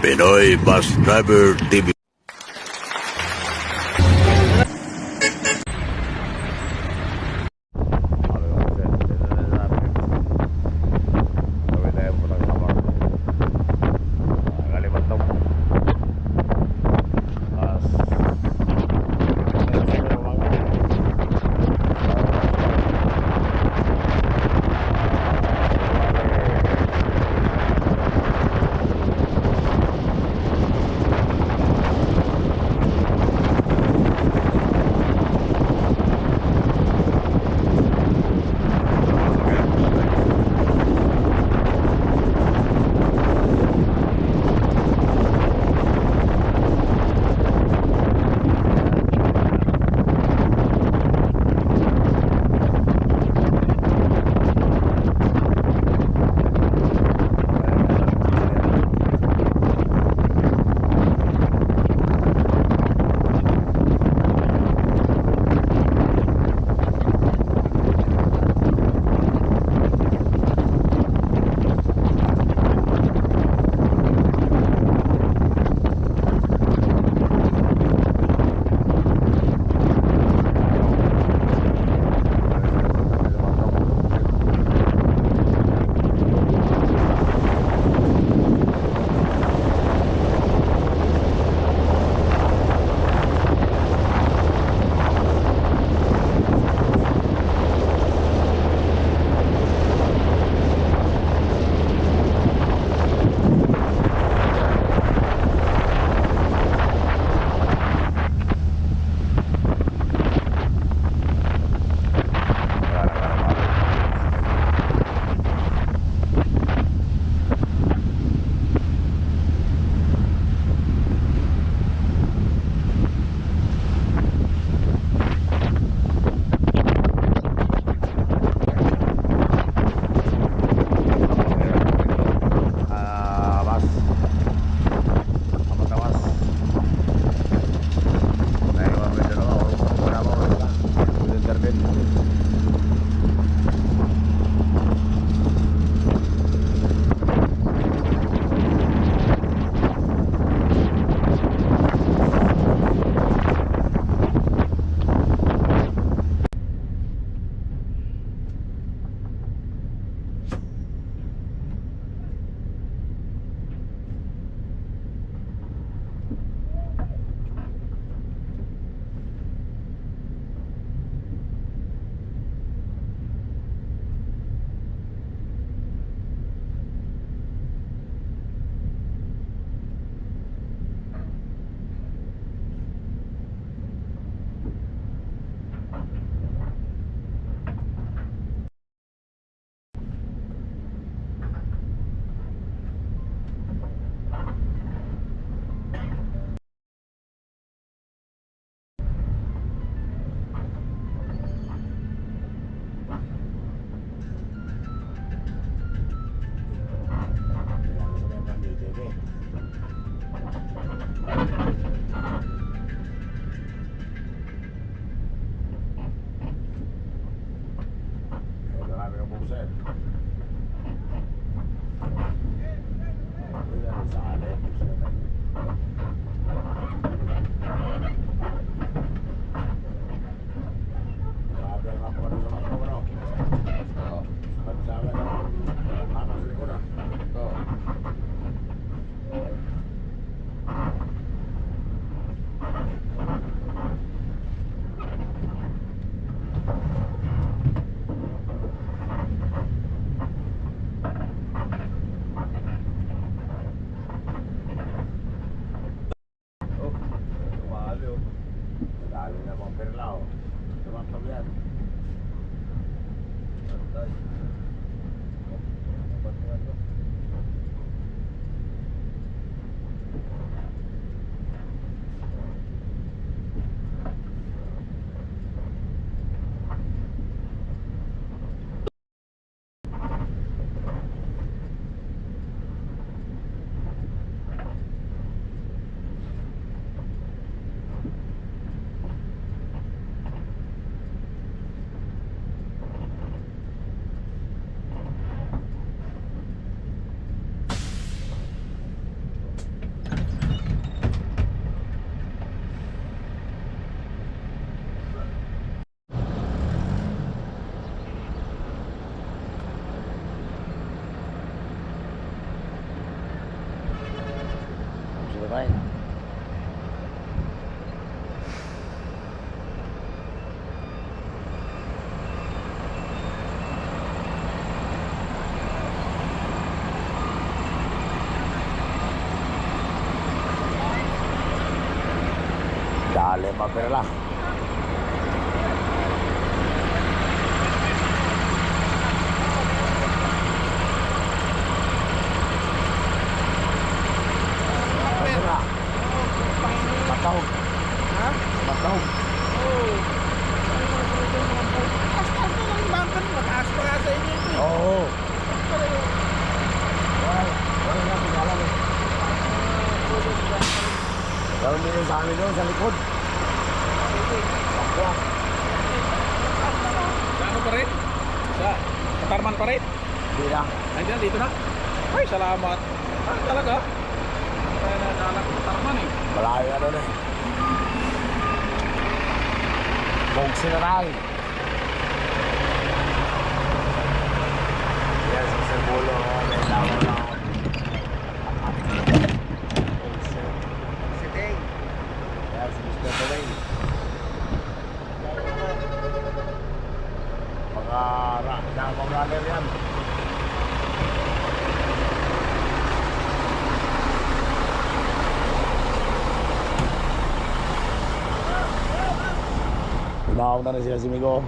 Pinoy Bus Driver TV. rin. Dale, maperla. Ano na? Matahog. Ha? Matahog. Oo. Taas-taas na lang yung bangkan. Mataas pa nga sa inyo ito. Oo. Wala na tinggalan eh. Gawin din sa amin doon sa likod. Bakwa. Sa ano pa rin? Sa Katarman pa rin? Hindi na. Ay, dito na. Ay, salamat. Ah, talaga? Kaya nakakala ko Katarman eh. Malayo ano na eh. Bogsi na lang. Yan sa Cebulo. May tama lang. Sige. Yan si Mr. Dwayne. Mga runner yan. Tumahaw na rin sila si Migo.